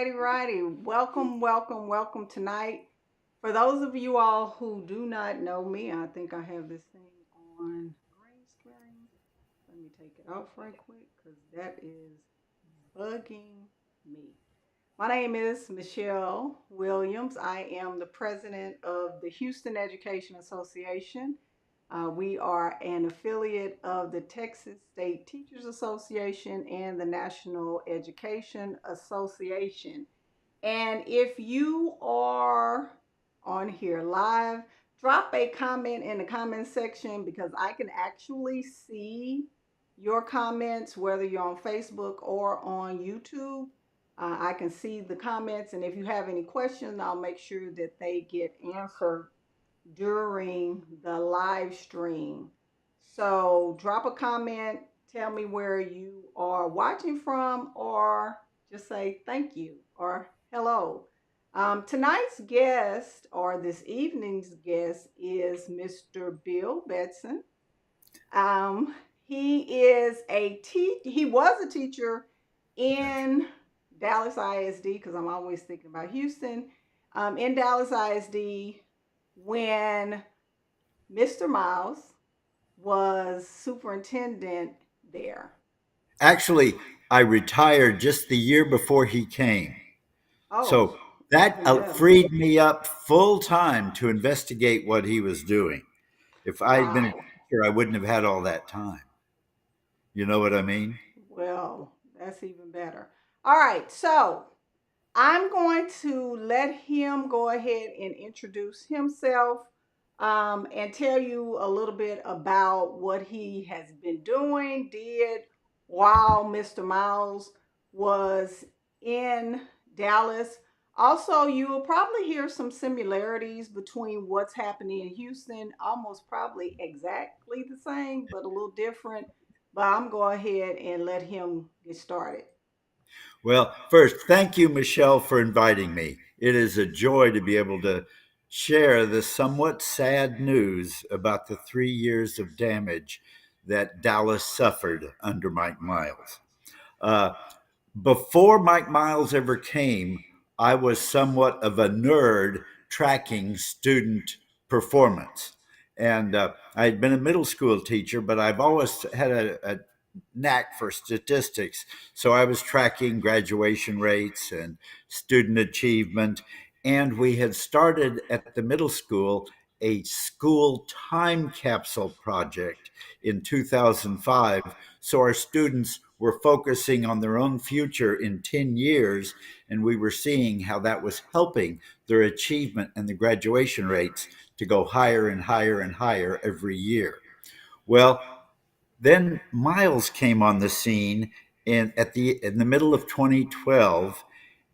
righty. Welcome tonight. For those of you all who do not know me, I think I have this thing on green screen. Let me take it off right quick because that is bugging me. My name is Michelle Williams. I am the president of the Houston Education Association. We are an affiliate of the Texas State Teachers Association and the National Education Association. And if you are on here live, drop a comment in the comment section because I can actually see your comments, whether you're on Facebook or on YouTube. I can see the comments, and if you have any questions, I'll make sure that they get answered during the live stream. So drop a comment, tell me where you are watching from, or just say thank you or hello. Tonight's guest, or this evening's guest, is Mr. Bill Betzen. Um, he was a teacher in Dallas ISD because I'm always thinking about Houston. In Dallas ISD when Mr. Miles was superintendent there. Actually, I retired just the year before he came. Oh, So that even better. freed me up full time to investigate what he was doing. If I had been a Wow. teacher, I wouldn't have had all that time. You know what I mean? Well, that's even better. All right, so I'm going to let him go ahead and introduce himself and tell you a little bit about what he has been doing, did while Mr. Miles was in Dallas. Also, you will probably hear some similarities between what's happening in Houston, almost probably exactly the same, but a little different. But I'm going ahead and let him get started. Well, first, thank you, Michelle, for inviting me. It is a joy to be able to share the somewhat sad news about the 3 years of damage that Dallas suffered under Mike Miles. Uh, Before Mike Miles ever came, I was somewhat of a nerd tracking student performance. And I had been a middle school teacher, but I've always had a knack for statistics. So I was tracking graduation rates and student achievement. And we had started at the middle school a school time capsule project in 2005. So our students were focusing on their own future in 10 years, and we were seeing how that was helping their achievement and the graduation rates to go higher and higher and higher every year. Well, then Miles came on the scene in the middle of 2012,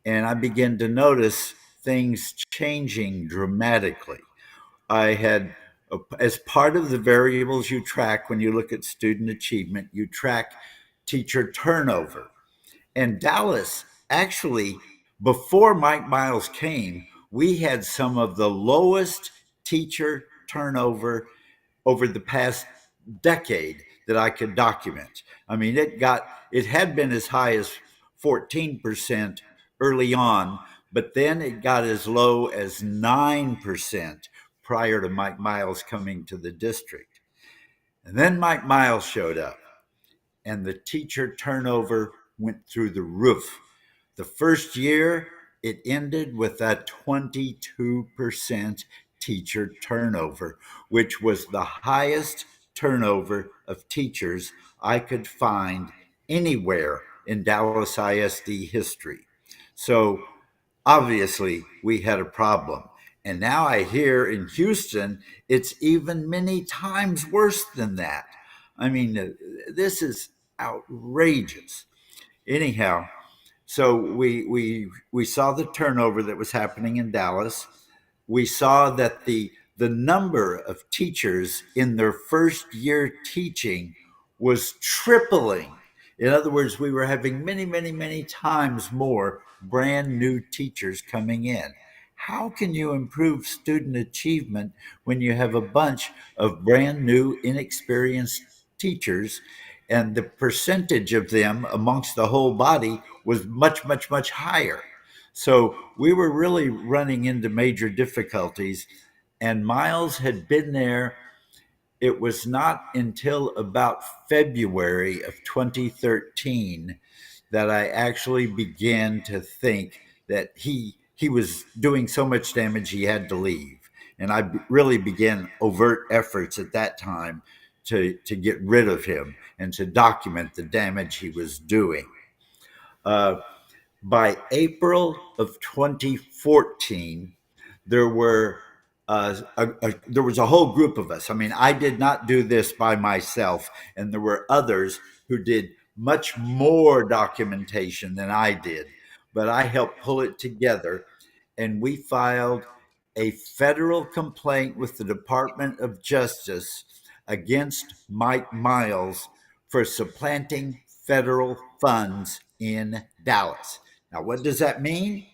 and I began to notice things changing dramatically. I had, as part of the variables you track when you look at student achievement, you track teacher turnover. And Dallas, actually, before Mike Miles came, we had some of the lowest teacher turnover over the past decade that I could document. I mean, it had been as high as 14% early on, but then it got as low as 9% prior to Mike Miles coming to the district. And then Mike Miles showed up, and the teacher turnover went through the roof. The first year, it ended with a 22% teacher turnover, which was the highest turnover of teachers I could find anywhere in Dallas ISD history. So obviously, we had a problem. And now I hear in Houston, it's even many times worse than that. I mean, this is outrageous. Anyhow, so we saw the turnover that was happening in Dallas. We saw that the number of teachers in their first year teaching was tripling. In other words, we were having many times more brand new teachers coming in. How can you improve student achievement when you have a bunch of brand new, inexperienced teachers, and the percentage of them amongst the whole body was much higher? So we were really running into major difficulties, and Miles had been there. It was not until about February of 2013 that I actually began to think that he was doing so much damage he had to leave. And I really began overt efforts at that time to get rid of him and to document the damage he was doing. Uh, by April of 2014, there were there was a whole group of us. I mean, I did not do this by myself, and there were others who did much more documentation than I did, but I helped pull it together, and we filed a federal complaint with the Department of Justice against Mike Miles for supplanting federal funds in Dallas. Now, what does that mean?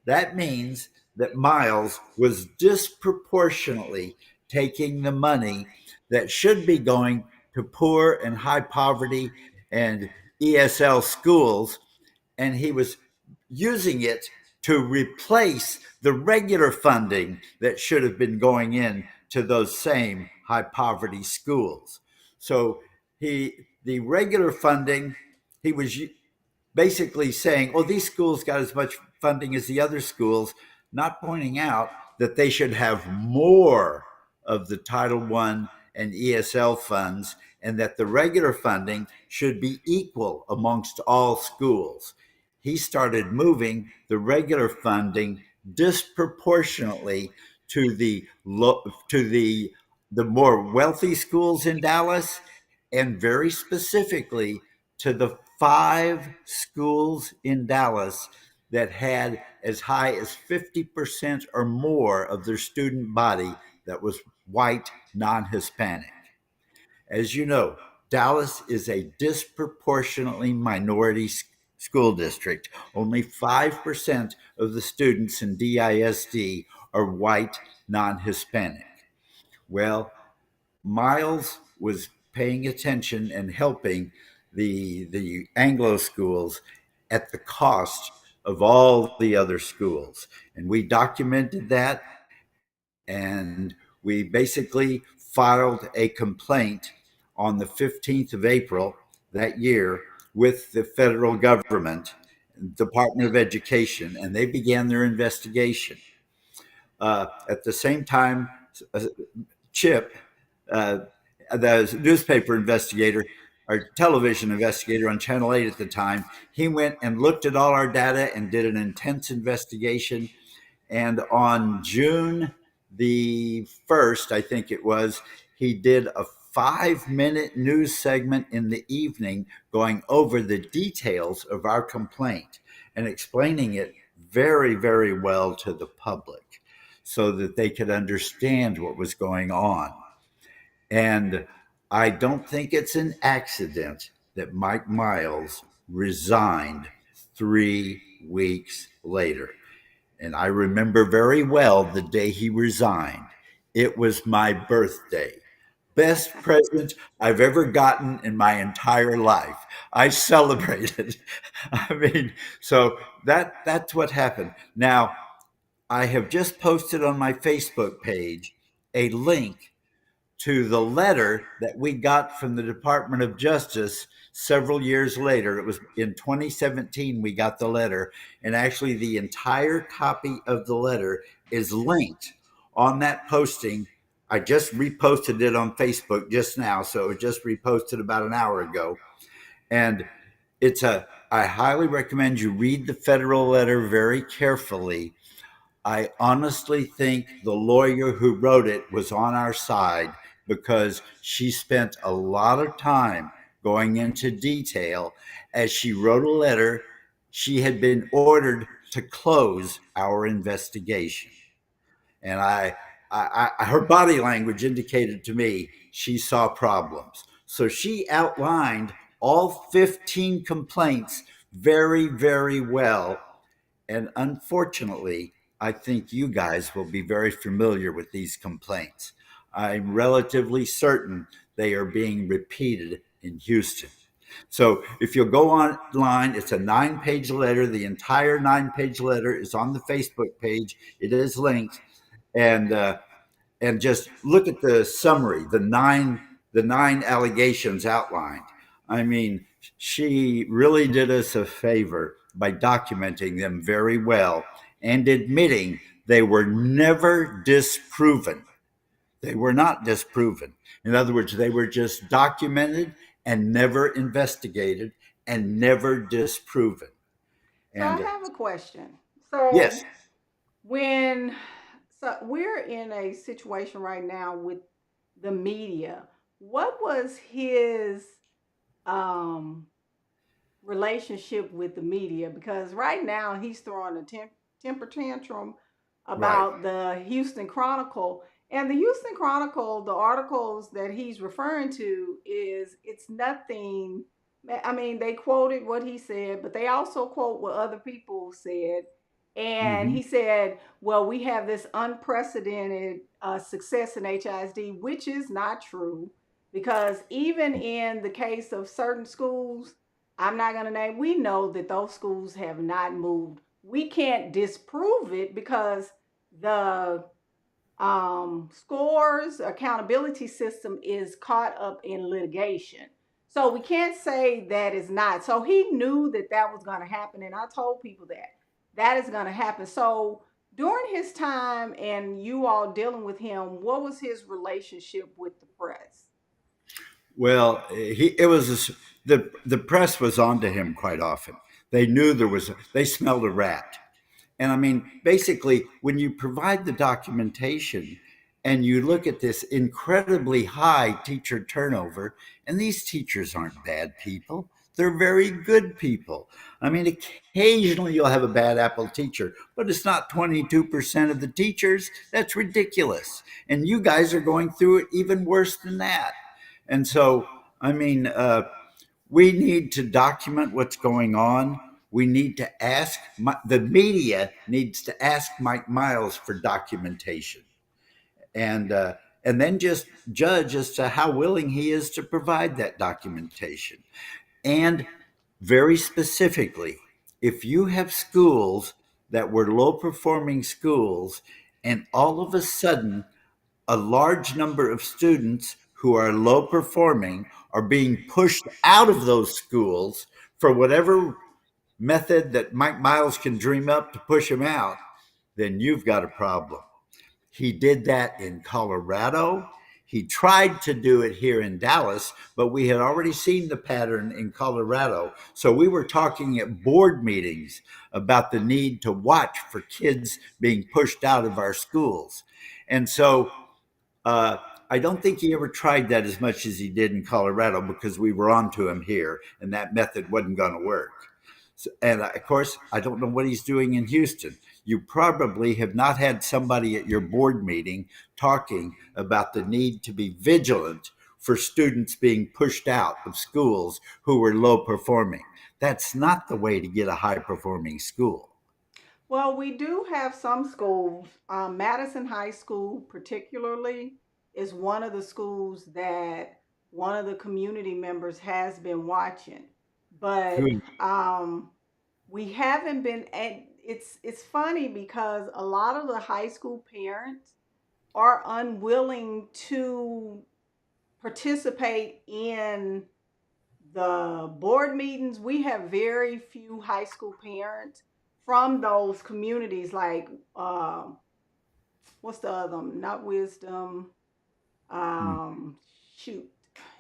That means that Miles was disproportionately taking the money that should be going to poor and high poverty and ESL schools, and he was using it to replace the regular funding that should have been going in to those same high poverty schools. So the regular funding, he was basically saying, oh, these schools got as much funding as the other schools, not pointing out that they should have more of the Title I and ESL funds, and that the regular funding should be equal amongst all schools. He started moving the regular funding disproportionately to the more wealthy schools in Dallas, and very specifically to the 5 schools in Dallas that had as high as 50% or more of their student body that was white, non Hispanic. As you know, Dallas is a disproportionately minority school district. Only 5% of the students in DISD are white, non Hispanic. Well, Miles was paying attention and helping the Anglo schools at the cost of all the other schools. And we documented that, and we basically filed a complaint on the 15th of April that year with the federal government, Department of Education, and they began their investigation. At the same time, uh, Chip, uh, the newspaper investigator or television investigator on Channel 8 at the time, he went and looked at all our data and did an intense investigation. And on June the 1st, I think it was, he did a 5-minute news segment in the evening going over the details of our complaint and explaining it very, very well to the public so that they could understand what was going on. And I don't think it's an accident that Mike Miles resigned 3 weeks later. And I remember very well the day he resigned. It was my birthday. Best present I've ever gotten in my entire life. I celebrated. I mean, so that's what happened. Now, I have just posted on my Facebook page a link to the letter that we got from the Department of Justice several years later. It was in 2017 we got the letter, and actually the entire copy of the letter is linked on that posting. I just reposted it on Facebook just now, so it just reposted about an hour ago. And I highly recommend you read the federal letter very carefully. I honestly think the lawyer who wrote it was on our side because she spent a lot of time going into detail as she wrote a letter. She had been ordered to close our investigation. And her body language indicated to me she saw problems. So she outlined all 15 complaints very, very well, and unfortunately, I think you guys will be very familiar with these complaints. I'm relatively certain they are being repeated in Houston. So if you'll go online, it's a 9 page letter. The entire 9 page letter is on the Facebook page. It is linked, and just look at the summary, the nine allegations outlined. I mean, she really did us a favor by documenting them very well and admitting they were never disproven. They were not disproven. In other words, they were just documented and never investigated and never disproven. So I And have a question. So yes, when so we're in a situation right now with the media. What was his um relationship with the media? Because right now he's throwing a temper tantrum right. about the Houston Chronicle. And the Houston Chronicle, the articles that he's referring to, is it's nothing. I mean, they quoted what he said, but they also quote what other people said. And Hmm. he said, well, we have this unprecedented success in HISD, which is not true. Because even in the case of certain schools, I'm not going to name, we know that those schools have not moved. We can't disprove it because the scores accountability system is caught up in litigation. So we can't say that is not. So he knew that that was going to happen. And I told people that that is going to happen. So during his time and you all dealing with him, what was his relationship with the press? Well, the press was onto him quite often. They knew they smelled a rat. And I mean, basically, when you provide the documentation and you look at this incredibly high teacher turnover, and these teachers aren't bad people, they're very good people. I mean, occasionally you'll have a bad apple teacher, but it's not 22% of the teachers. That's ridiculous. And you guys are going through it even worse than that. And so, I mean, we need to document what's going on. We need to the media needs to ask Mike Miles for documentation, and uh, and then just judge as to how willing he is to provide that documentation. And very specifically, if you have schools that were low performing schools, and all of a sudden a large number of students who are low performing are being pushed out of those schools for whatever method that Mike Miles can dream up to push them out, then you've got a problem. He did that in Colorado. He tried to do it here in Dallas, but we had already seen the pattern in Colorado. So we were talking at board meetings about the need to watch for kids being pushed out of our schools. And so uh, I don't think he ever tried that as much as he did in Colorado because we were on to him here, and that method wasn't going to work. So, and of course, I don't know what he's doing in Houston. You probably have not had somebody at your board meeting talking about the need to be vigilant for students being pushed out of schools who were low performing. That's not the way to get a high performing school. Well, we do have some schools. Madison High School, particularly, is one of the schools that one of the community members has been watching. But Who? we haven't been. And it's funny because a lot of the high school parents are unwilling to participate in the board meetings. We have very few high school parents from those communities, like what's the other one? Not Wisdom. Um, Shoot,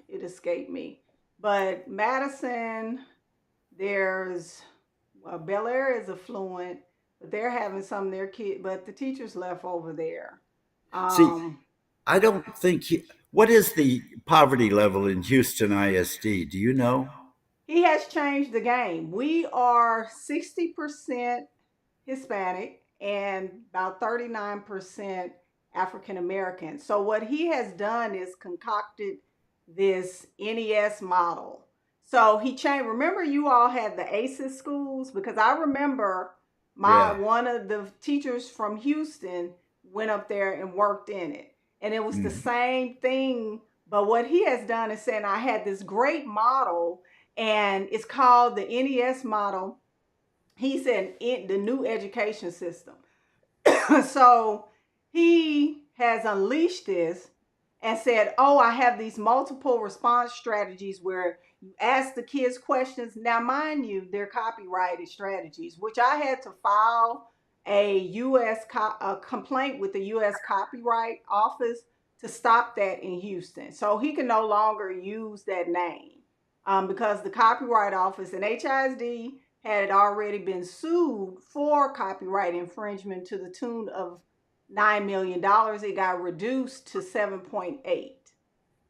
it escaped me. But Madison, there's Bel Air is affluent, but they're having some of their kids, but the teachers left over there. See, Um, I don't think what is the poverty level in Houston ISD? Do you know? he has changed the game. We are 60% Hispanic and about 39% African American. So what he has done is concocted this NES model. So he changed. Remember, you all had the ACES schools, because I remember my Yeah. one of the teachers from Houston went up there and worked in it, and it was the Mhm. same thing. But what he has done is saying, I had this great model, and it's called the NES model. He said the new education system. So he has unleashed this and said, "Oh, I have these multiple response strategies where you ask the kids questions." Now, mind you, they're copyrighted strategies, which I had to file a complaint with the U.S. Copyright Office to stop that in Houston. So he can no longer use that name because the Copyright Office and HISD had already been sued for copyright infringement to the tune of $9 million. It got reduced to 7.8.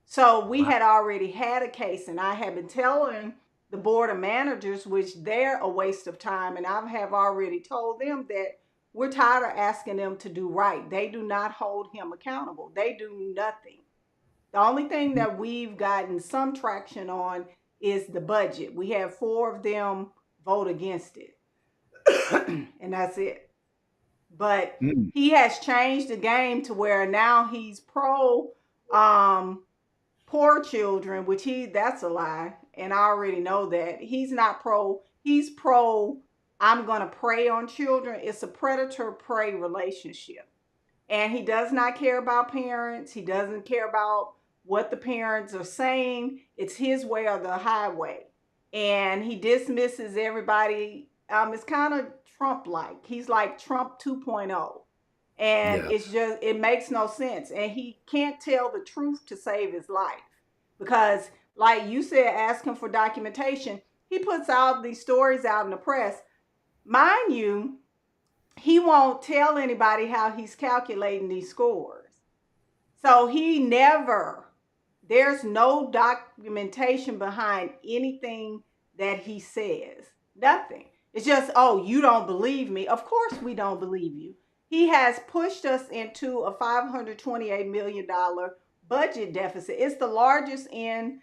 So we Wow. had already had a case, and I had been telling the board of managers, which they're a waste of time, and I have already told them that we're tired of asking them to do right. They do not hold him accountable. They do nothing. The only thing that we've gotten some traction on is the budget. We had four of them vote against it, and that's it. But Mm. he has changed the game to where now he's pro um, poor children, which he that's a lie, and I already know that he's not pro. He's pro. I'm gonna prey on children. It's a predator prey relationship, and he does not care about parents. He doesn't care about what the parents are saying. It's his way or the highway, and he dismisses everybody. It's kind of Trump like. He's like Trump 2.0, and Yeah. it makes no sense, and he can't tell the truth to save his life because, like you said, asking for documentation. He puts out these stories out in the press, mind you. He won't tell anybody how he's calculating these scores. So he never, there's no documentation behind anything that he says. Nothing. It's just, oh, you don't believe me. Of course we don't believe you. He has pushed us into a $528 million budget deficit. It's the largest in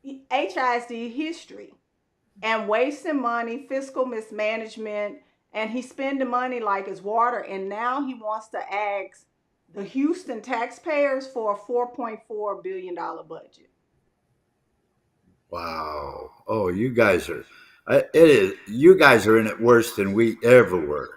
HISD history, and wasting money, fiscal mismanagement, and he's spending money like it's water. And now he wants to ask the Houston taxpayers for a $4.4 billion budget. Wow. Oh, you guys are. It is. You guys are in it worse than we ever were.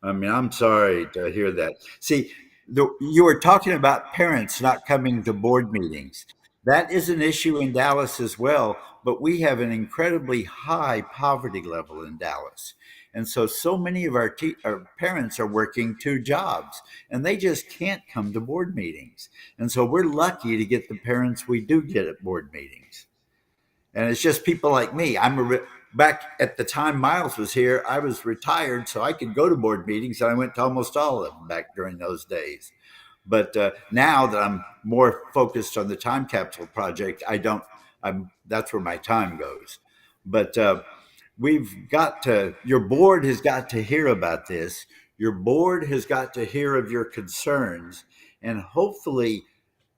I mean, I'm sorry to hear that. See, you were talking about parents not coming to board meetings. That is an issue in Dallas as well, but we have an incredibly high poverty level in Dallas. And so many of our parents are working two jobs and they just can't come to board meetings. And so we're lucky to get the parents we do get at board meetings. And it's just people like me. Back at the time Miles was here, I was retired, so I could go to board meetings, and I went to almost all of them back during those days. But now that I'm more focused on the time capsule project, I don't. I'm that's where my time goes. But we've got to. Your board has got to hear about this. Your board has got to hear of your concerns, and hopefully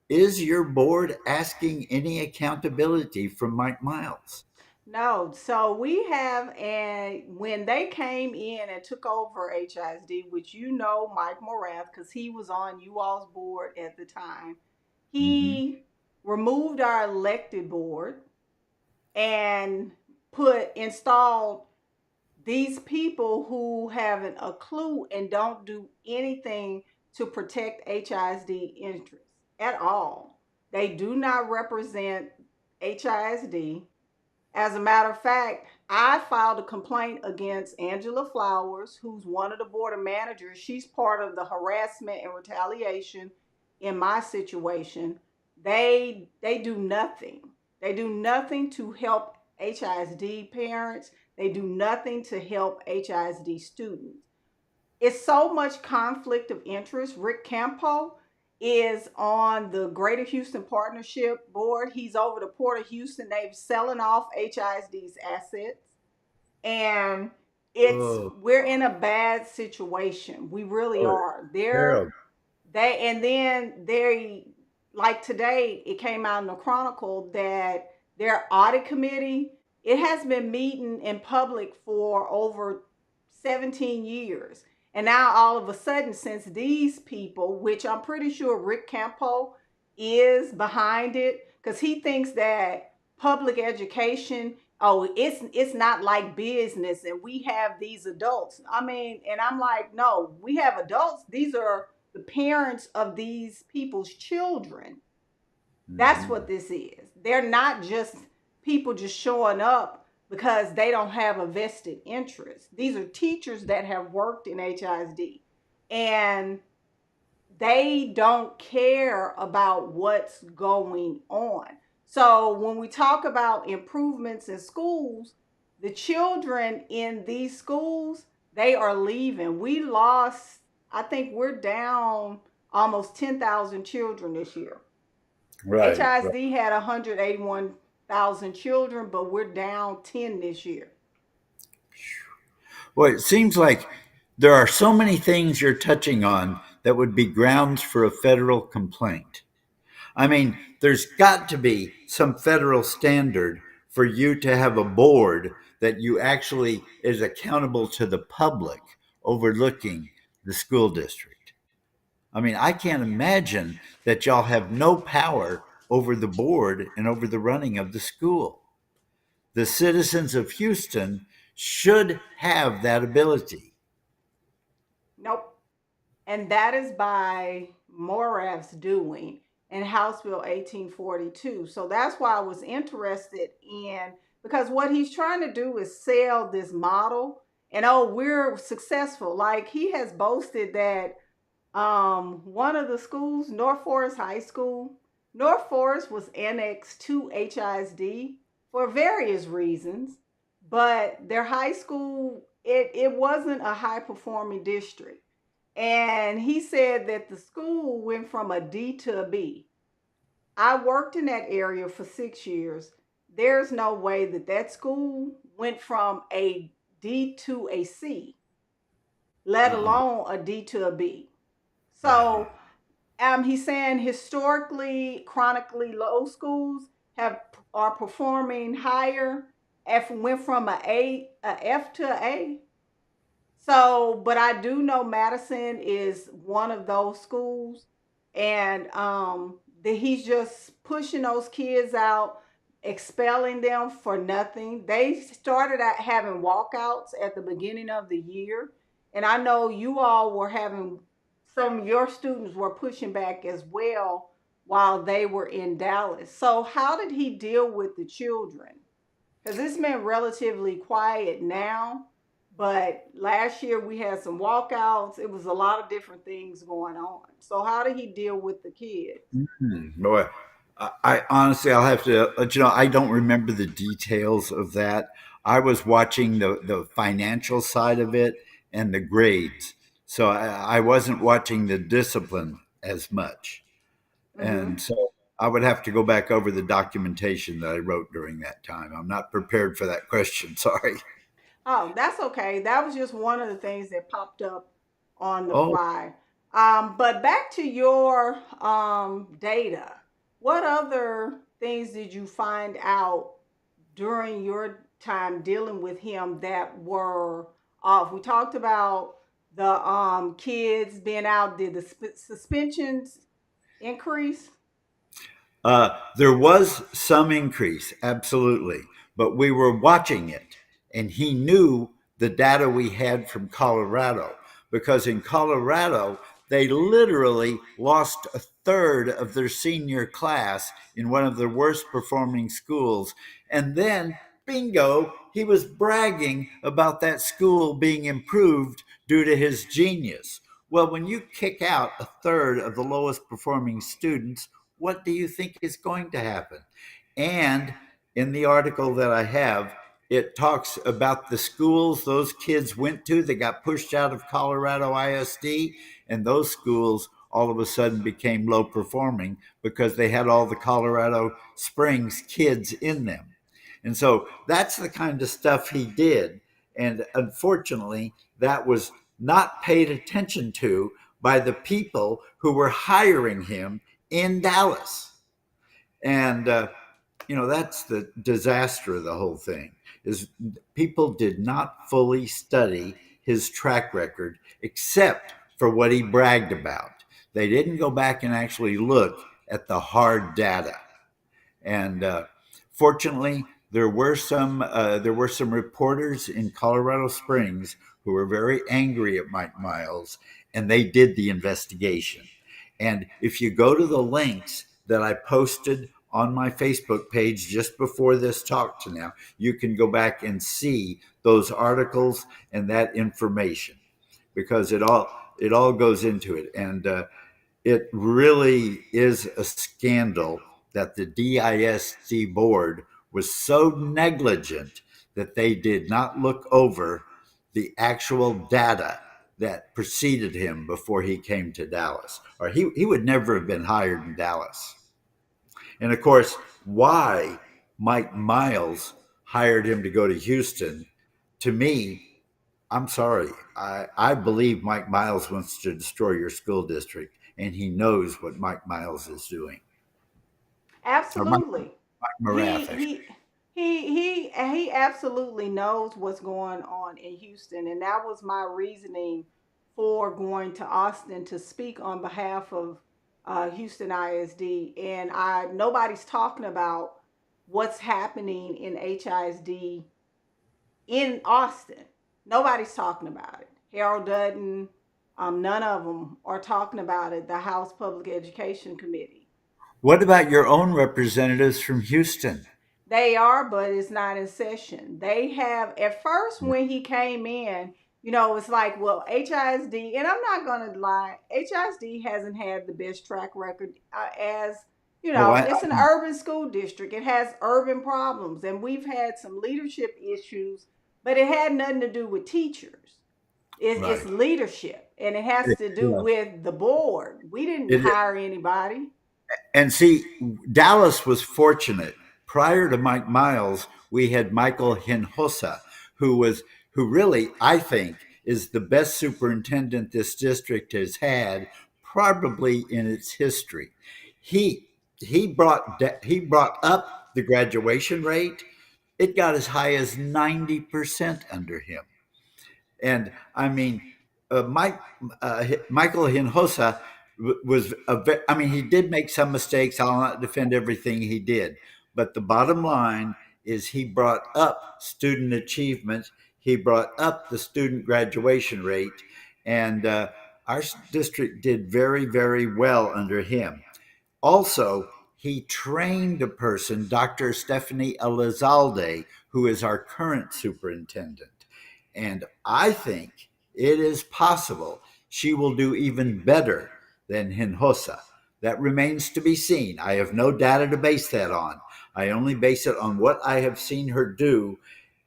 is your board asking any accountability from Mike Miles? No, so we have, and when they came in and took over HISD, which you know Mike Morath, because he was on you all's board at the time, Hmm. he removed our elected board and installed these people who haven't a clue and don't do anything to protect HISD interests at all. They do not represent HISD. As a matter of fact, I filed a complaint against Angela Flowers, who's one of the board of managers. She's part of the harassment and retaliation in my situation. They do nothing. They do nothing to help HISD parents. They do nothing to help HISD students. It's so much conflict of interest. Rick Campo is on the Greater Houston Partnership Board. He's over the Port of Houston. They're selling off HISD's assets. And Oh, we're in a bad situation. We really oh, are. terrible. And then they, like today, it came out in the Chronicle that their audit committee, it has been meeting in public for over 17 years. And now all of a sudden, since these people, which I'm pretty sure Rick Campo is behind it, because he thinks that public education, oh, it's not like business and we have these adults. I mean, and I'm like, no, we have adults. These are the parents of these people's children. That's Mhm. what this is. They're not just people just showing up because they don't have a vested interest. These are teachers that have worked in HISD and they don't care about what's going on. So when we talk about improvements in schools, the children in these schools, they are leaving. We lost, I think we're down almost 10,000 children this year. Right. Right. HISD had 181,000 children, but we're down 10 this year. Well, it seems like there are so many things you're touching on that would be grounds for a federal complaint. I mean, there's got to be some federal standard for you to have a board that you actually is accountable to the public overlooking the school district. I mean, I can't imagine that y'all have no power over the board and over the running of the school. The citizens of Houston should have that ability. Nope. And that is by Morav's doing in House Bill 1842. So that's why I was interested in, because what he's trying to do is sell this model and oh, we're successful. Like he has boasted that one of the schools, North Forest High School, North Forest was annexed to HISD for various reasons, but their high school, it wasn't a high performing district. And he said that the school went from a D to a B. I worked in that area for 6 years. There's no way that that school went from a D to a C, let Uh-uh. alone a D to a B. Uh-huh. So he's saying historically, chronically low schools have are performing higher. F went from a F to a A. So, but I do know Madison is one of those schools, and that he's just pushing those kids out, expelling them for nothing. They started out having walkouts at the beginning of the year, and I know you all were having some of your students were pushing back as well while they were in Dallas. So, how did he deal with the children? Because it's been relatively quiet now, but last year we had some walkouts. It was a lot of different things going on. So how did he deal with the kids? Boy, I honestly, I'll have to let you know, I don't remember the details of that. I was watching the financial side of it and the grades. So I wasn't watching the discipline as much. And Mm-hmm. so I would have to go back over the documentation that I wrote during that time. I'm not prepared for that question. Sorry. Oh, that's okay. That was just one of the things that popped up on the Oh, fly. But back to your data. What other things did you find out during your time dealing with him that were off? We talked about the kids being out. Did the suspensions increase? There was some increase, absolutely, but we were watching it, and he knew the data we had from Colorado because in Colorado, they literally lost a third of their senior class in one of the worst performing schools. And then, bingo, he was bragging about that school being improved due to his genius. Well, when you kick out a third of the lowest performing students, what do you think is going to happen? And in the article that I have, it talks about the schools those kids went to that got pushed out of Colorado ISD, and those schools all of a sudden became low performing because they had all the Colorado Springs kids in them. And so that's the kind of stuff he did. And unfortunately, that was not paid attention to by the people who were hiring him in Dallas. And that's the disaster of the whole thing is people did not fully study his track record except for what he bragged about. They didn't go back and actually look at the hard data. And Fortunately, there were some reporters in Colorado Springs who were very angry at Mike Miles, and they did the investigation. And if you go to the links that I posted on my Facebook page just before this talk to now, you can go back and see those articles and that information because it all goes into it. And it really is a scandal that the DISD board was so negligent that they did not look over the actual data that preceded him before he came to Dallas, or he would never have been hired in Dallas. And of course, why Mike Miles hired him to go to Houston, to me, I'm sorry. I believe Mike Miles wants to destroy your school district, and he knows what Mike Miles is doing. Or Absolutely. Mike He Morath, actually. he he absolutely knows what's going on in Houston, and that was my reasoning for going to Austin to speak on behalf of Houston ISD. And I nobody's talking about what's happening in HISD in Austin. Nobody's talking about it. Harold Dutton, none of them are talking about it. The House Public Education Committee. What about your own representatives from Houston? They are, but it's not in session. They have, at first, when he came in, it's like, well, HISD, and I'm not going to lie, HISD hasn't had the best track record as, Oh, it's an urban school district. It has urban problems, and we've had some leadership issues, but it had nothing to do with teachers. It's right. leadership, and it has to do Yeah. with the board. We didn't It, hire anybody. and see, Dallas was fortunate. Prior to Mike Miles, we had Michael Hinojosa, who was who really, I think, is the best superintendent this district has had, probably in its history. He he brought up the graduation rate. It got as high as 90% under him. And I mean, Michael Hinojosa I mean, he did make some mistakes. I'll not defend everything he did. But the bottom line is he brought up student achievement, he brought up the student graduation rate, and our district did very, very well under him. Also, he trained a person, Dr. Stephanie Elizalde, who is our current superintendent. And I think it is possible she will do even better than Hinojosa. That remains to be seen. I have no data to base that on. I only base it on what I have seen her do.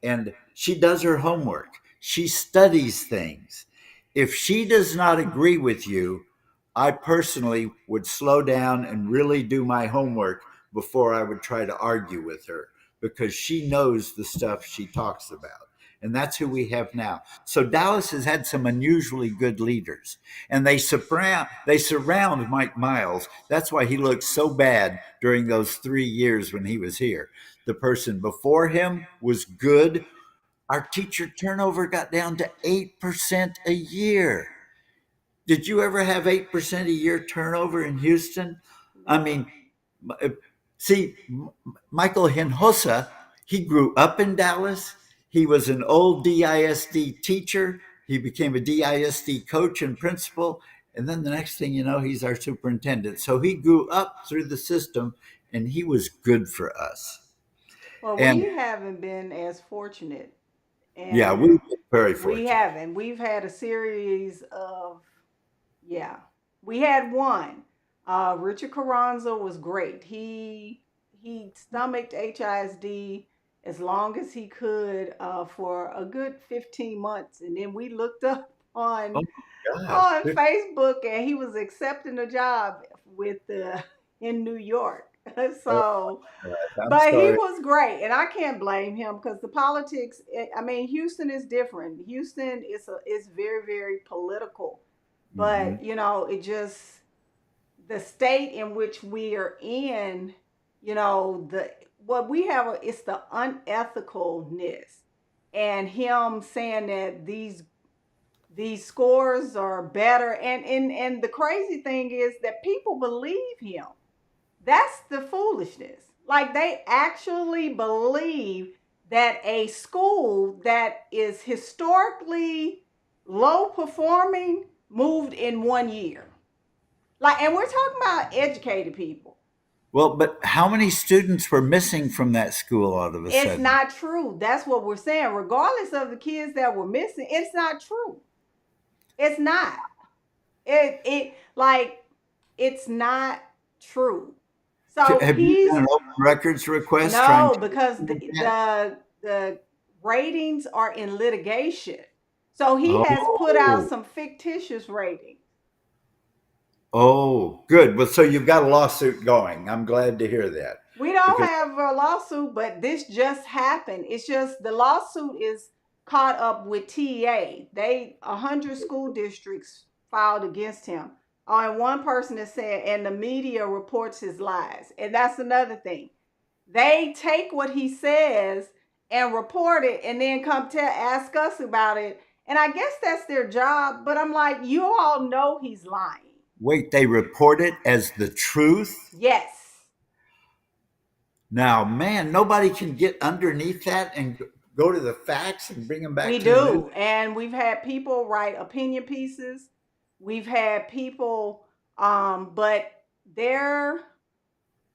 And she does her homework, she studies things. If she does not agree with you, I personally would slow down and really do my homework before I would try to argue with her because she knows the stuff she talks about. And that's who we have now. So Dallas has had some unusually good leaders, and they surround Mike Miles. That's why he looked so bad during those 3 years when he was here. The person before him was good. Our teacher turnover got down to 8% a year. Did you ever have 8% a year turnover in Houston? I Never. mean, uh, see, Michael Hinojosa, he grew up in Dallas. He was an old DISD teacher. He became a DISD coach and principal. And then the next thing you know, he's our superintendent. So he grew up through the system and he was good for us. Well, And we haven't been as fortunate, yeah, and we've been very we fortunate. haven't. We've had a series of, yeah. We had one. Richard Carranza was great. He stomached HISD as long as he could for a good 15 months, and then we looked up Oh on my God. Facebook, and he was accepting a job with in New York. Oh So, my God. I'm but he sorry. was great, and I can't blame him because the politics. I mean, Houston is different. Houston is very, very political, Mhm. but it just the state in which we are in. The what we have is the unethicalness, and him saying that these scores are better, and the crazy thing is that people believe him. That's the foolishness. Like they actually believe that a school that is historically low performing moved in 1 year. Like, and we're talking about educated people. Well, but how many students were missing from that school all of a It's sudden? not true. That's what we're saying. Regardless of the kids that were missing, it's not true. It's not. It like it's not true. So Have you he's done an open records request trying no, to because investigate that? the ratings are in litigation. So he has put out Oh, some fictitious ratings. oh, good. Well, so you've got a lawsuit going. I'm glad to hear that We don't because, have a lawsuit, but this just happened. It's just the lawsuit is caught up with TEA. 100 school districts filed against him. Oh, and one person is saying, and the media reports his lies. And that's another thing. They take what he says and report it and then come to ask us about it. And I guess that's their job, but I'm like, you all know he's lying. wait, they report it as the truth? Yes. Now, man, nobody can get underneath that and go to the facts and bring them We back to the news. do. And we've had people write opinion pieces. We've had people but they're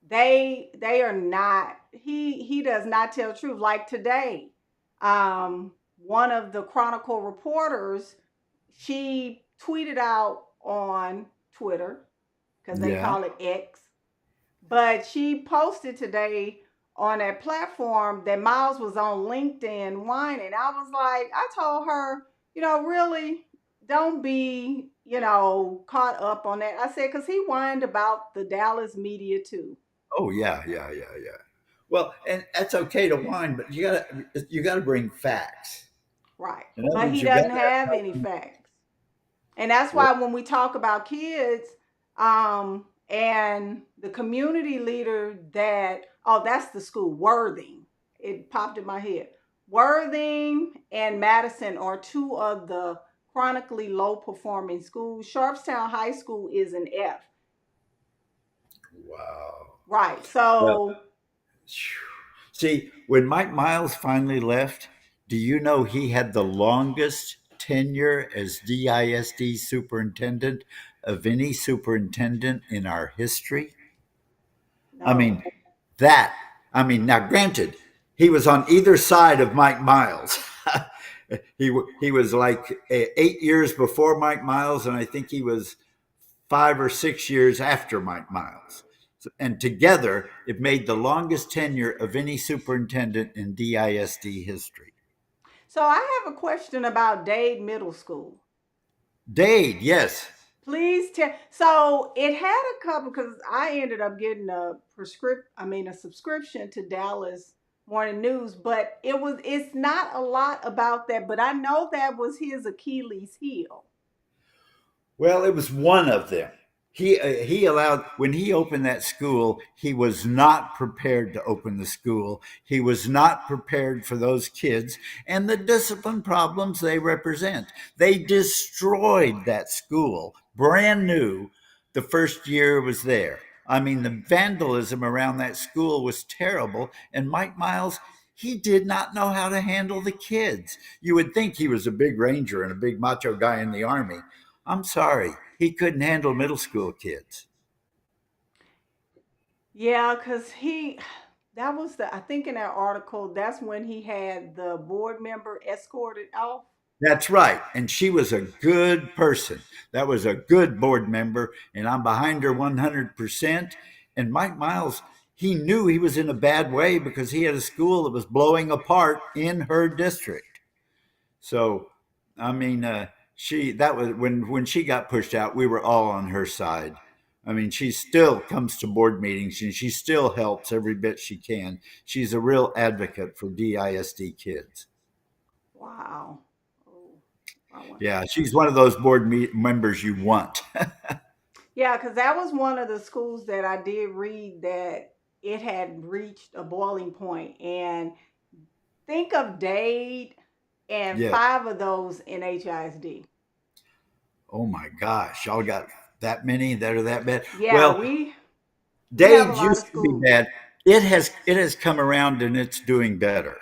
they are not he does not tell the truth. Like today, one of the Chronicle reporters, she tweeted out on Twitter because they Yeah. call it X. But she posted today on that platform that Miles was on LinkedIn whining. I was like, I told her, really don't be, caught up on that. I said, because he whined about the Dallas media too. Oh, yeah, yeah, yeah, yeah. Well, and that's okay to whine, but you gotta bring facts. Right. In other But words, he you got doesn't to have tell any them. facts. And that's why when we talk about kids, and the community leader that, oh, that's the school, Worthing. It popped in my head. Worthing and Madison are two of the chronically low performing schools. Sharpstown High School is an F. Wow. Right. Well, So see, when Mike Miles finally left, do you know he had the longest tenure as DISD superintendent of any superintendent in our history? I no. mean, that, now granted, he was on either side of Mike Miles. He was like 8 years before Mike Miles, and I think he was 5 or 6 years after Mike Miles. And together, it made the longest tenure of any superintendent in DISD history. So I have a question about Dade Middle School. Dade, yes. Please tell. So it had a couple because I ended up getting a subscription to Dallas Morning News, but it's not a lot about that. But I know that was his Achilles heel. Well, it was one of them. He allowed when he opened that school. He was not prepared to open the school. He was not prepared for those kids and the discipline problems they represent. They destroyed that school, brand new, the first year it was there. I mean, the vandalism around that school was terrible. And Mike Miles, he did not know how to handle the kids. You would think he was a big ranger and a big macho guy in the army. I'm sorry, he couldn't handle middle school kids. Yeah, because that was I think in that article, that's when he had the board member escorted off. That's right. And she was a good person. That was a good board member, and I'm behind her 100%. And Mike Miles, he knew he was in a bad way because he had a school that was blowing apart in her district. So, I mean, that was when she got pushed out, we were all on her side. I mean, she still comes to board meetings and she still helps every bit she can. She's a real advocate for DISD kids. Wow. Oh, I wonder. Yeah, she's one of those members you want. Yeah, because that was one of the schools that I did read that it had reached a boiling point. And think of Dade and Yeah. five of those in HISD. Oh my gosh, y'all got that many that are that bad. Yeah, Well, we have a Dade lot of used to be schools. bad. it has come around and it's doing better.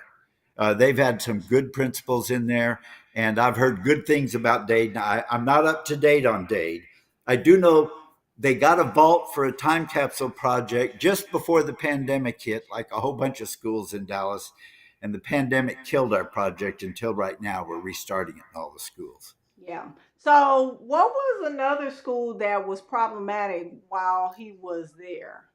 They've had some good principals in there, and I've heard good things about Dade. Now, I'm not up to date on Dade. I do know they got a vault for a time capsule project just before the pandemic hit, like a whole bunch of schools in Dallas. And the pandemic killed our project until right now. We're restarting it in all the schools. Yeah. So, what was another school that was problematic while he was there?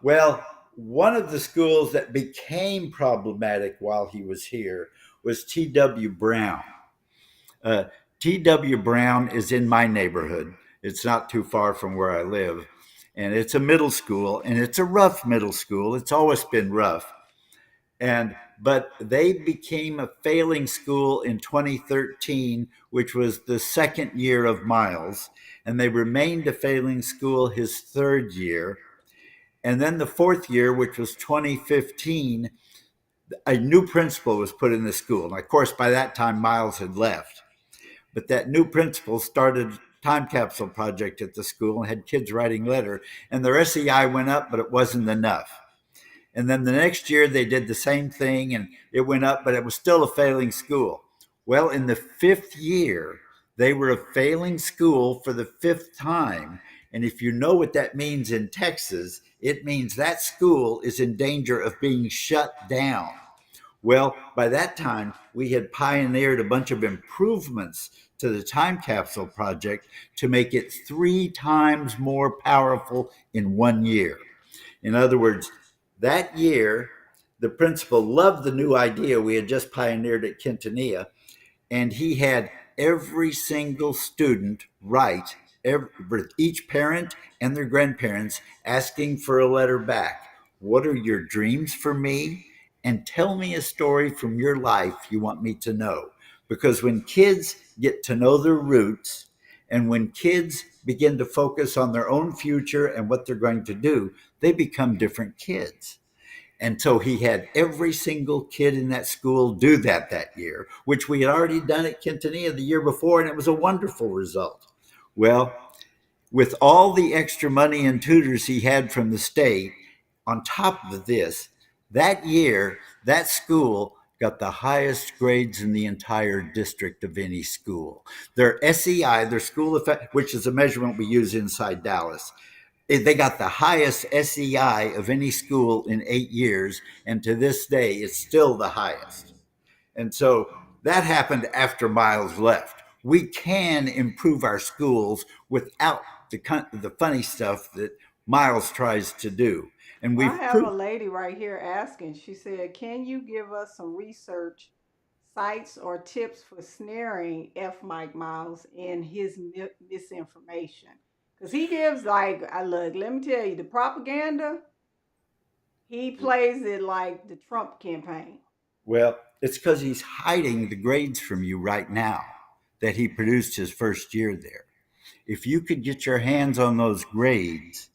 Well, one of the schools that became problematic while he was here was T.W. Brown. Uh, T.W. Brown is in my neighborhood. It's not too far from where I live. And it's a middle school, and it's a rough middle school. It's always been rough. But they became a failing school in 2013, which was the second year of Miles, and they remained a failing school his third year. And then the fourth year, which was 2015, a new principal was put in the school. And of course, by that time, Miles had left. But that new principal started a time capsule project at the school and had kids writing letter. And their SEI went up, but it wasn't enough. And then the next year, they did the same thing and it went up, but it was still a failing school. Well, in the fifth year, they were a failing school for the fifth time. And if you know what that means in Texas, it means that school is in danger of being shut down. Well, by that time, we had pioneered a bunch of improvements to the time capsule project to make it three times more powerful in 1 year. In other words, that year, the principal loved the new idea we had just pioneered at Quintanilla, and he had every single student write, each parent and their grandparents asking for a letter back. What are your dreams for me? And tell me a story from your life you want me to know. Because when kids get to know their roots, and when kids begin to focus on their own future and what they're going to do, they become different kids. And so he had every single kid in that school do that year, which we had already done at Quintanilla the year before, and it was a wonderful result. Well, with all the extra money and tutors he had from the state, on top of this, that year, that school got the highest grades in the entire district of any school. Their SEI, their school effect, which is a measurement we use inside Dallas, they got the highest SEI of any school in 8 years, and to this day, it's still the highest. And so that happened after Miles left. We can improve our schools without the funny stuff that Miles tries to do. And Well, I we've have a proved, lady right here asking. She said, "Can you give us some research sites or tips for snaring F. Mike Miles in his misinformation?" Because he gives like, I look. Let me tell you, the propaganda he plays it like the Trump campaign. well, it's because he's hiding the grades from you right now that he produced his first year there. If you could get your hands on those grades,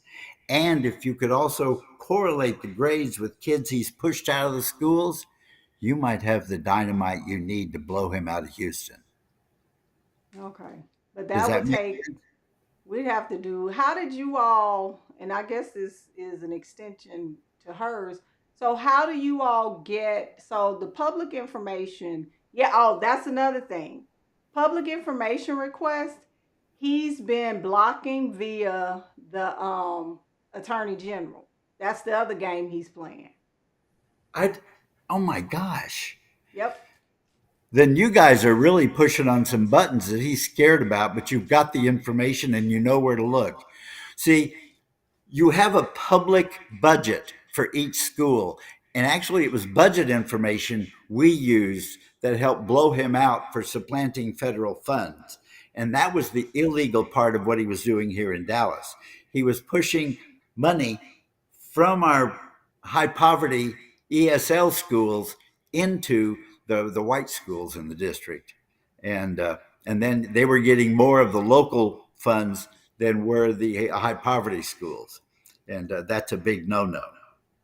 and if you could also correlate the grades with kids he's pushed out of the schools, you might have the dynamite you need to blow him out of Houston. Okay, but Does that would that make take. We'd have to do. How did you all? And I guess this is an extension to hers. So how do you all get? So the public information. Yeah. Oh, that's another thing. Public information request. He's been blocking via the attorney general. That's the other game he's playing. I? Oh my gosh! Yep. Then you guys are really pushing on some buttons that he's scared about, but you've got the information and you know where to look. See, you have a public budget for each school. And actually, it was budget information we used that helped blow him out for supplanting federal funds. And that was the illegal part of what he was doing here in Dallas. He was pushing money from our high poverty ESL schools into the white schools in the district. And then they were getting more of the local funds than were the high poverty schools. And that's a big no no.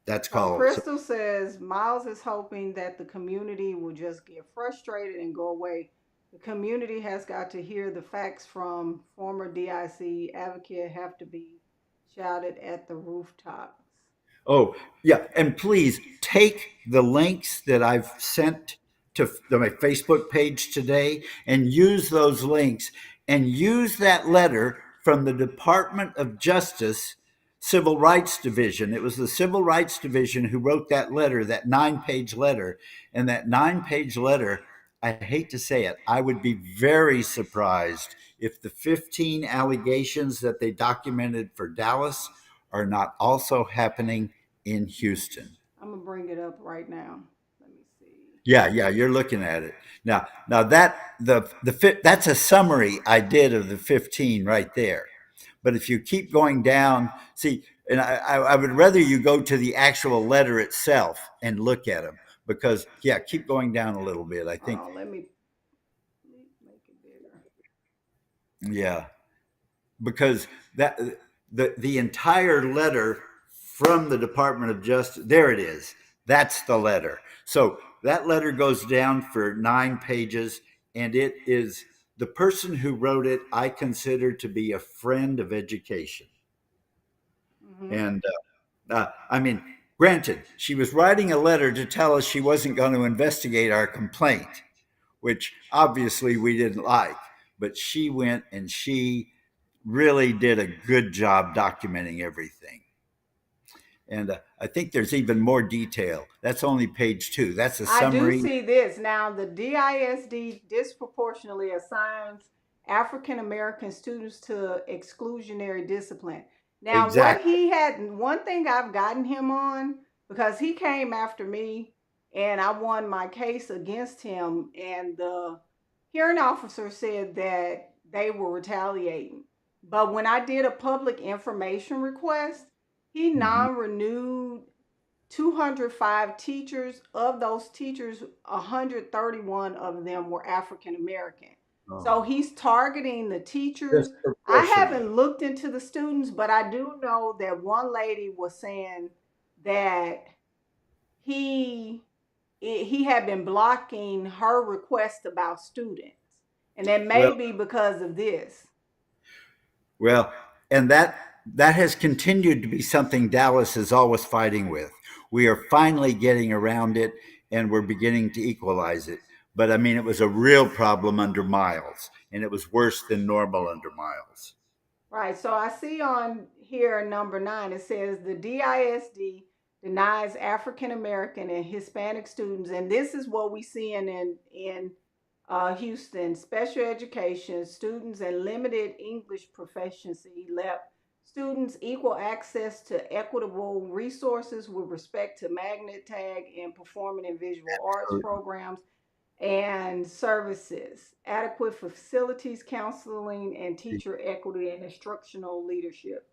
That's So called. Crystal says Miles is hoping that the community will just get frustrated and go away. The community has got to hear the facts from former DIC advocate have to be shouted at the rooftops. Oh, yeah. And please take the links that I've sent to my Facebook page today and use those links and use that letter from the Department of Justice Civil Rights Division. It was the Civil Rights Division who wrote that letter, that 9 page letter. And that 9 page letter, I hate to say it, I would be very surprised if the 15 allegations that they documented for Dallas are not also happening in Houston. I'm gonna bring it up right now. Let me see. Yeah, yeah, you're looking at it now. Now that that's a summary I did of the 15 right there. But if you keep going down, see, and I would rather you go to the actual letter itself and look at them because, yeah, keep going down a little bit. I Hold think, on, let me make it bigger. yeah, because that the entire letter from the Department of Justice, there it is. That's the letter. So that letter goes down for 9 pages, and it is the person who wrote it. I consider to be a friend of education, Hmm. and I mean, granted, she was writing a letter to tell us she wasn't going to investigate our complaint, which obviously we didn't like. But she went and she really did a good job documenting everything. And I think there's even more detail. That's only page 2. That's a I do summary. see this now. The DISD disproportionately assigns African American students to exclusionary discipline. Now, what Exactly. he had, one thing I've gotten him on, because he came after me and I won my case against him, and the hearing officer said that they were retaliating. But when I did a public information request, he Mhm. non renewed 205 teachers. Of those teachers, 131 of them were African American. So Oh, he's targeting the teachers. I disproportionately. haven't looked into the students, but I do know that one lady was saying that he he had been blocking her request about students. And that may Well, be because of this. well, and that has continued to be something Dallas is always fighting with. We are finally getting around it, and we're beginning to equalize it. But I mean, it was a real problem under Miles, and it was worse than normal under Miles. Right. So I see on here number 9, it says the DISD denies African American and Hispanic students, and this is what we see in Houston: special education students and limited English proficiency left students equal access to equitable resources with respect to magnet tag and performing and visual arts programs and services, adequate facilities, counseling, and teacher equity and instructional leadership.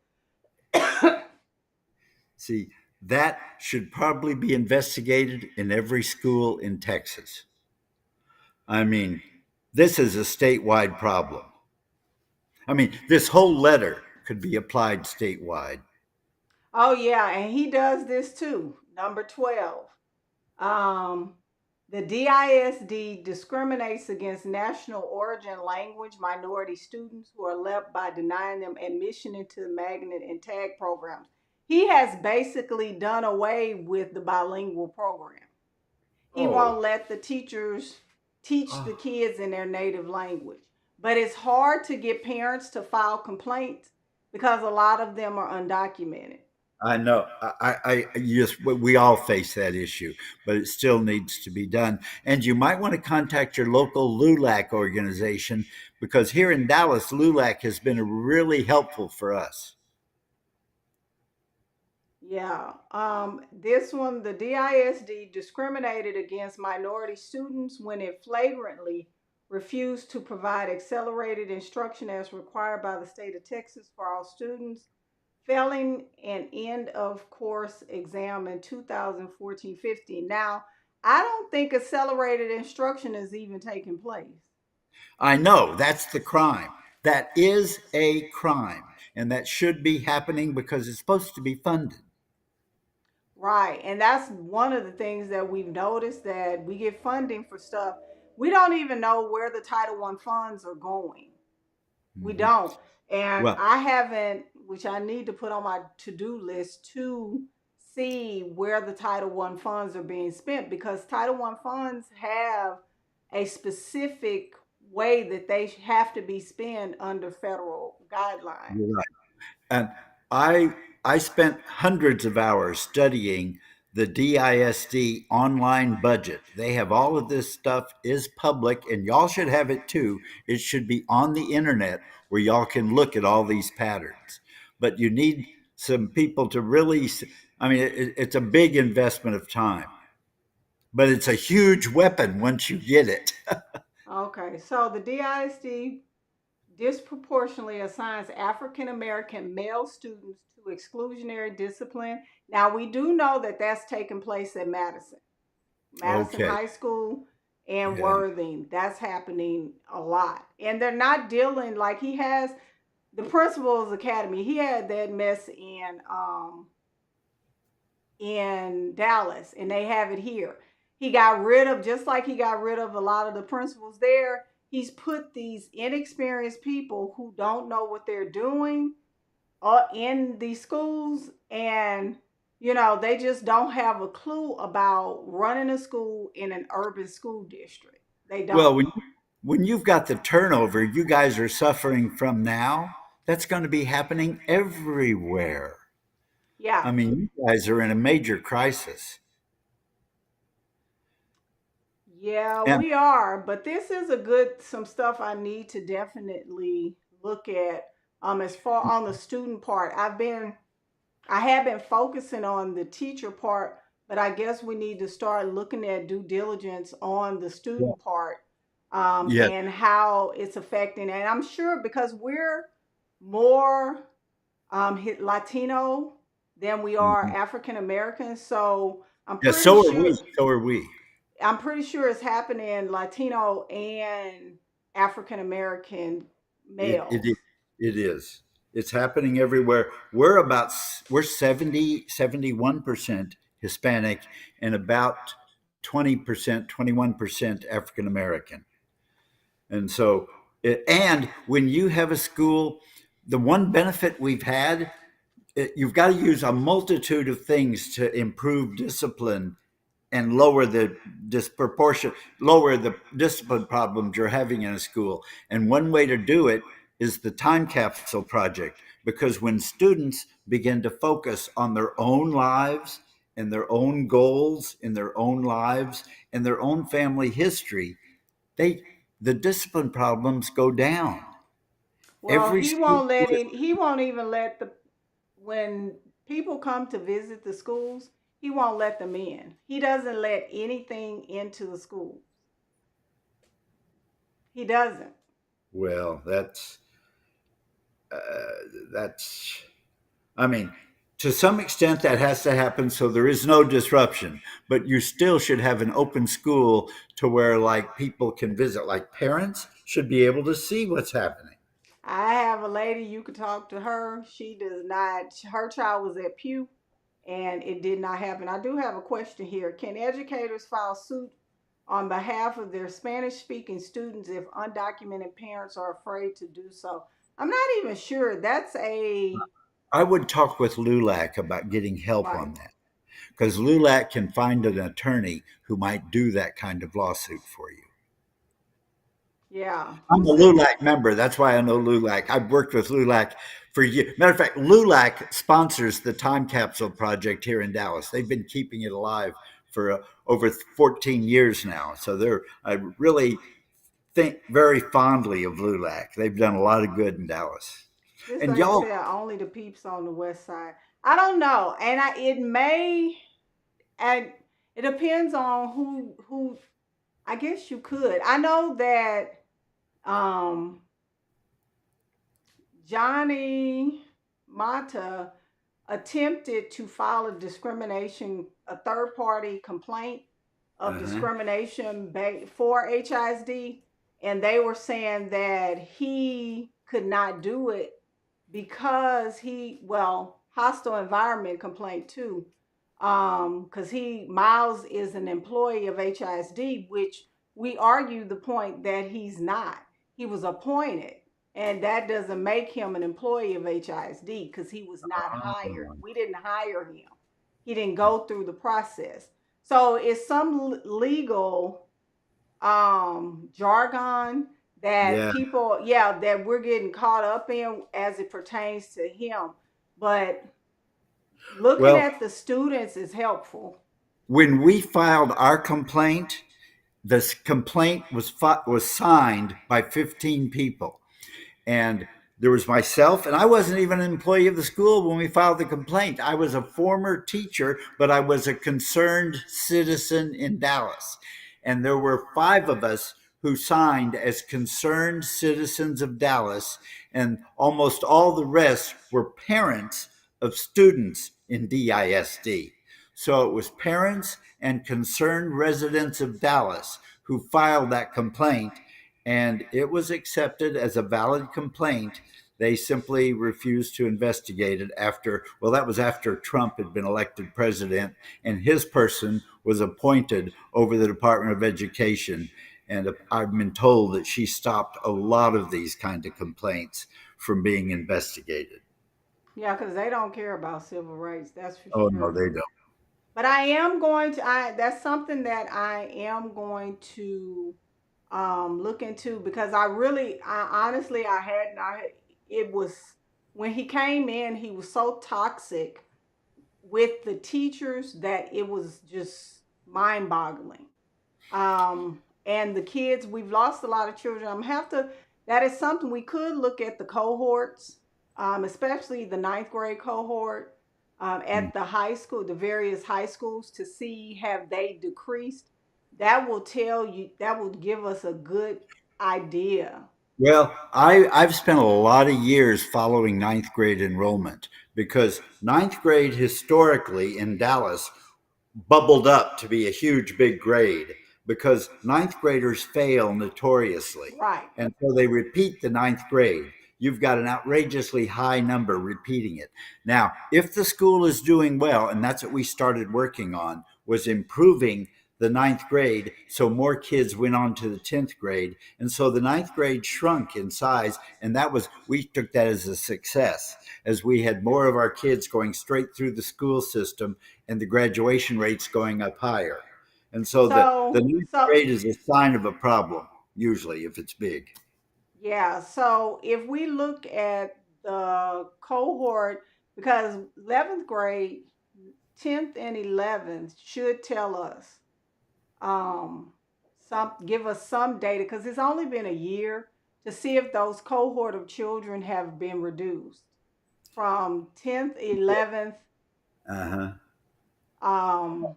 See, that should probably be investigated in every school in Texas. I mean, this is a statewide problem. I mean, this whole letter could be applied statewide. Oh, yeah, and he does this too. Number 12. Um, the DISD discriminates against national origin language minority students who are left by denying them admission into the magnet and tag programs. He has basically done away with the bilingual program. He Oh, won't let the teachers teach the oh, kids in their native language. But it's hard to get parents to file complaints because a lot of them are undocumented. I know. Yes, we all face that issue, but it still needs to be done. And you might want to contact your local LULAC organization because here in Dallas, LULAC has been really helpful for us. Yeah. This one, the DISD discriminated against minority students when it flagrantly refused to provide accelerated instruction as required by the state of Texas for all students, failing an end of course exam in 2014-15. Now, I don't think accelerated instruction is even taking place. I know that's the crime. That is a crime, and that should be happening because it's supposed to be funded. Right. And that's one of the things that we've noticed, that we get funding for stuff. We don't even know where the Title One funds are going. We Mhm. don't. And Well, I haven't, which I need to put on my to do list, to see where the Title One funds are being spent, because Title One funds have a specific way that they have to be spent under federal guidelines. You're right. And I spent hundreds of hours studying the DISD online budget. They have all of this stuff is public, and y'all should have it too. It should be on the internet where y'all can look at all these patterns. But you need some people to really. I mean, it's a big investment of time, but it's a huge weapon once you get it. Okay, so the DISD disproportionately assigns African American male students to exclusionary discipline. Now, we do know that that's taking place at Madison Okay. High School and Yeah. Worthing. That's happening a lot. And they're not dealing like he has the principal's academy. He had that mess in Dallas, and they have it here. He got rid of, just like he got rid of a lot of the principals there, he's put these inexperienced people who don't know what they're doing in these schools, and they just don't have a clue about running a school in an urban school district. They Well, don't. when you've got the turnover you guys are suffering from now, that's going to be happening everywhere. Yeah. I mean, you guys are in a major crisis. Yeah, And we are, but this is a good some stuff I need to definitely look at. As far on the student part, I have been focusing on the teacher part, but I guess we need to start looking at due diligence on the student part, yes, and how it's affecting. And I'm sure because we're more Latino than we are mhm. African Americans, so Yeah, so are we. So are we. I'm pretty sure it's happening Latino and African American It males. it is. It's happening everywhere. We're 71% Hispanic and about 20%, 21% African American. And so, and when you have a school, the one benefit we've had, you've got to use a multitude of things to improve discipline and lower the discipline problems you're having in a school. And one way to do it is the time capsule project, because when students begin to focus on their own lives and their own goals in their own lives and their own family history, they the discipline problems go down. Well, Every school. he won't even let the when people come to visit the schools, he won't let them in. He doesn't let anything into the school. He doesn't. Well, uh, that's I mean, to some extent, that has to happen so there is no disruption. But you still should have an open school to where, like, people can visit. Like, parents should be able to see what's happening. I have a lady, you could talk to her. She does not, her child was at Pew and it did not happen. I do have a question here. Can educators file suit on behalf of their Spanish speaking students if undocumented parents are afraid to do so? I'm not even sure. That's a I would talk with LULAC about getting help right. on that, because LULAC can find an attorney who might do that kind of lawsuit for you. Yeah. I'm Who a said LULAC member. That's why I know LULAC. I've worked with LULAC for years. Matter of fact, LULAC sponsors the Time Capsule Project here in Dallas. They've been keeping it alive for over 14 years now. So I really think very fondly of LULAC. They've done a lot of good in Dallas. this And thing y'all, said only the peeps on the west side? I don't know. And it may, and it depends on who I guess you could. I know that um Johnny Mata attempted to file a third party complaint of uh-huh. discrimination for HISD, and they were saying that he could not do it because hostile environment complaint too, because he Miles is an employee of HISD, which we argue the point that he's not. He was appointed, and that doesn't make him an employee of HISD because he was not hired. We didn't hire him. he didn't go through the process. So it's some legal jargon that Yeah. people, yeah, that we're getting caught up in as it pertains to him. But looking Well, at the students is helpful. when we filed our complaint, this complaint was signed by 15 people. And there was myself, and I wasn't even an employee of the school when we filed the complaint. I was a former teacher, but I was a concerned citizen in Dallas. And there were five of us who signed as concerned citizens of Dallas, and almost all the rest were parents of students in DISD. So it was parents and concerned residents of Dallas who filed that complaint, and it was accepted as a valid complaint. They simply refused to investigate it after, well, that was after Trump had been elected president and his person was appointed over the Department of Education. And I've been told that she stopped a lot of these kind of complaints from being investigated. Yeah, because they don't care about civil rights, that's for Oh, no, sure. they don't. But I am going to, I that's something that I am going to look into, because I honestly, it was, when he came in, he was so toxic with the teachers that it was just mind-boggling. And the kids, we've lost a lot of children. I'm have to That is something we could look at, the cohorts, especially the ninth grade cohort, at the high school, the various high schools, to see have they decreased. That will tell you, that will give us a good idea. Well, I've spent a lot of years following ninth grade enrollment because ninth grade historically in Dallas bubbled up to be a huge big grade because ninth graders fail notoriously. Right. And so they repeat the ninth grade. You've got an outrageously high number repeating it. Now, if the school is doing well, and that's what we started working on, was improving the ninth grade so more kids went on to the 10th grade. And so the ninth grade shrunk in size. And that was, we took that as a success as we had more of our kids going straight through the school system and the graduation rates going up higher. And so the So, ninth so grade is a sign of a problem, usually, if it's big. yeah, so if we look at the cohort, because 11th grade, 10th and 11th should tell us, um give us some data, because it's only been a year, to see if those cohort of children have been reduced from 10th, 11th. Uh huh. um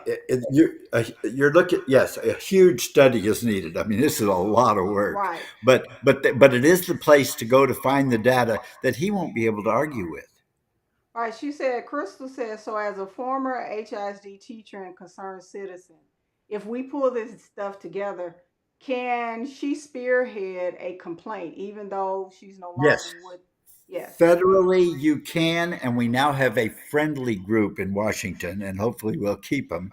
eh, You're looking. Yes, a huge study is needed. I mean, this is a lot of work, right. but it is the place to go to find the data that he won't be able to argue with. All right, she said, Crystal says, so as a former HISD teacher and concerned citizen, if we pull this stuff together, can she spearhead a complaint even though she's no longer Yes, with? Yes. federally you can, and we now have a friendly group in Washington, and hopefully we'll keep them.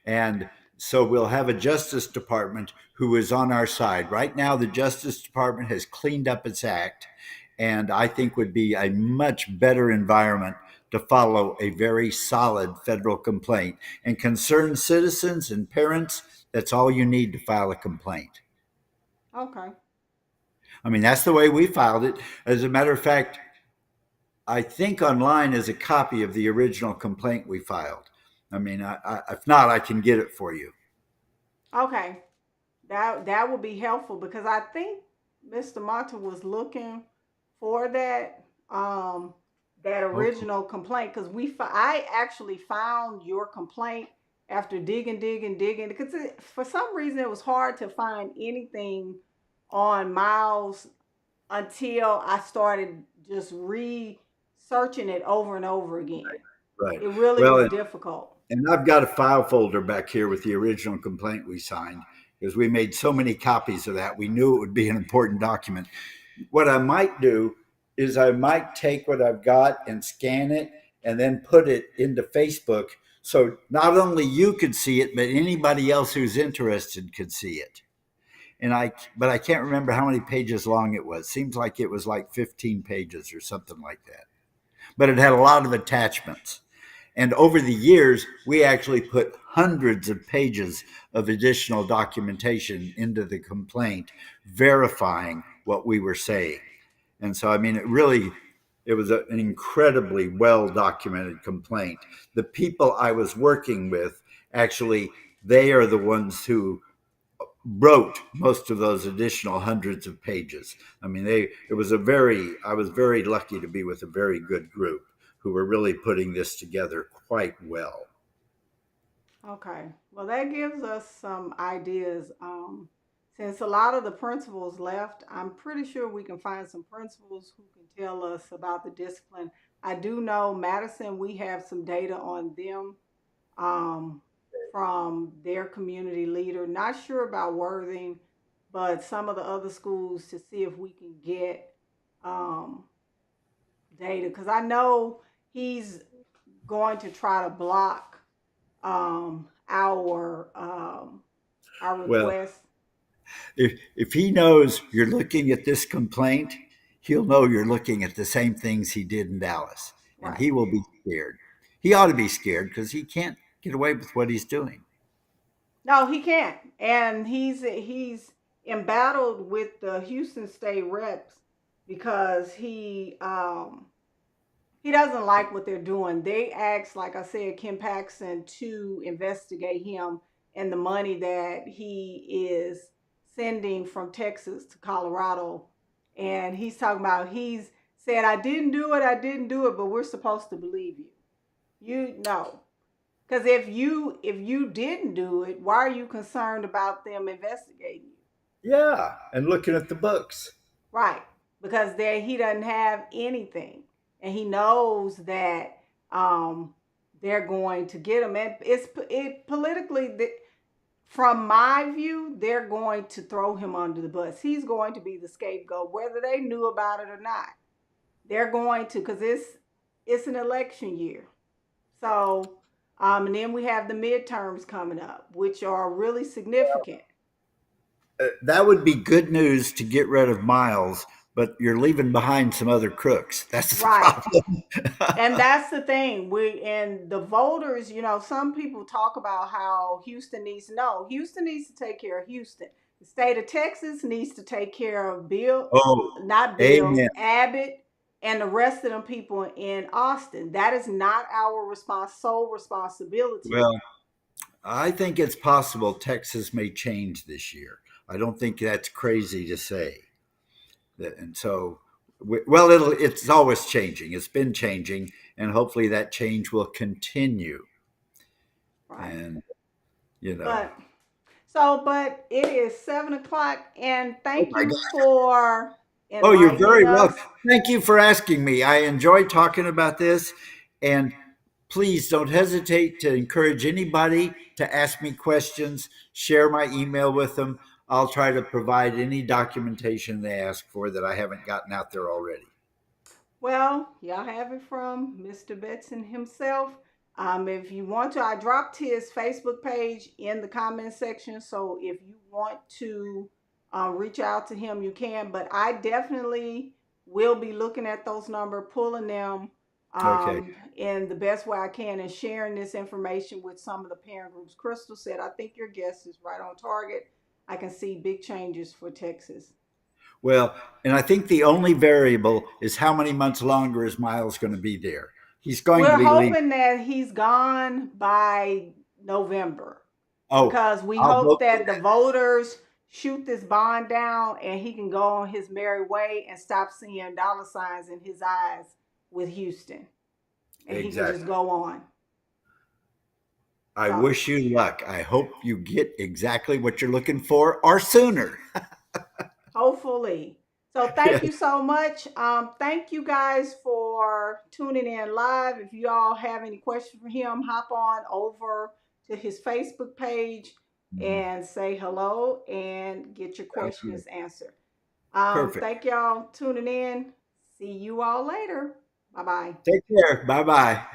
And so we'll have a Justice Department who is on our side. Right now, the Justice Department has cleaned up its act, and I think would be a much better environment to follow a very solid federal complaint. And concerned citizens and parents, that's all you need to file a complaint. Okay. I mean, that's the way we filed it. As a matter of fact, I think online is a copy of the original complaint we filed. I mean, if not, I can get it for you. Okay. That would be helpful, because I think Mr. Mata was looking for that Oh, original complaint, because I actually found your complaint after digging, because for some reason it was hard to find anything on Miles until I started just researching it over and over again. right. It really Well, was and, difficult. and I've got a file folder back here with the original complaint we signed because we made so many copies of that. We knew it would be an important document. What I might do is I might take what I've got and scan it and then put it into Facebook so not only you could see it, but anybody else who's interested could see it. But I can't remember how many pages long it was. Seems like it was like 15 pages or something like that. But it had a lot of attachments. And over the years, we actually put hundreds of pages of additional documentation into the complaint, verifying what we were saying. And so, I mean, it was an incredibly well documented complaint. The people I was working with, actually, they are the ones who wrote most of those additional hundreds of pages. I mean, I was very lucky to be with a very good group who were really putting this together quite well. Okay. Well, that gives us some ideas. Since a lot of the principals left, I'm pretty sure we can find some principals who can tell us about the discipline. I do know Madison, we have some data on them um, from their community leader. Not sure about Worthing, but some of the other schools to see if we can get um, data. Because I know he's going to try to block um, our um, our Well, request. if he knows you're looking at this complaint, he'll know you're looking at the same things he did in Dallas, and Right. he will be scared. He ought to be scared because he can't get away with what he's doing. No, he can't, and he's embattled with the Houston State reps because he doesn't like what they're doing. They asked, like I said, Kim Paxson to investigate him and the money that he is sending from Texas to Colorado. And he's talking about, he's said, I didn't do it, but we're supposed to believe you. You know. Because if you didn't do it, why are you concerned about them investigating you? Yeah, and looking at the books. Right. Because there he doesn't have anything. And he knows that they're going to get him. And it politically, from my view, they're going to throw him under the bus. He's going to be the scapegoat, whether they knew about it or not. They're going to, because it's an election year. So, and then we have the midterms coming up, which are really significant. That would be good news to get rid of Miles, but you're leaving behind some other crooks. That's the Right. And problem. that's the thing. We and the voters, some people talk about how Houston needs to know. Houston needs to take care of Houston. The state of Texas needs to take care of Oh, not Bill, amen. Abbott, and the rest of them people in Austin. That is not our sole responsibility. Well, I think it's possible Texas may change this year. I don't think that's crazy to say. And so, well, it's always changing. It's been changing, and hopefully that change will continue. Right. And you know, But but it is 7 o'clock, and oh thank my you God! for Oh, you're enlightening very us. welcome. Thank you for asking me. I enjoy talking about this, and please don't hesitate to encourage anybody to ask me questions. Share my email with them. I'll try to provide any documentation they ask for that I haven't gotten out there already. Well, y'all have it from Mr. Betzen himself. If you want to, I dropped his Facebook page in the comment section. So if you want to reach out to him, you can. But I definitely will be looking at those numbers, pulling them Okay. in the best way I can, and sharing this information with some of the parent groups. Crystal said, I think your guess is right on target. I can see big changes for Texas. Well, and I think the only variable is how many months longer is Miles going to be there. He's going to We're be leaving. hoping that he's gone by November Oh, because we I'll hope vote for that the that. voters shoot this bond down and he can go on his merry way and stop seeing dollar signs in his eyes with Houston, and he can just Exactly. go on. I So wish you luck. I hope you get exactly what you're looking for or sooner. hopefully. So Yeah. thank you so much. Thank you guys for tuning in live. If you all have any questions for him, hop on over to his Facebook page Mhm. and say hello and get your Sounds good. questions answered. Perfect. Thank y'all tuning in. See you all later. Bye bye. Take care. Bye bye.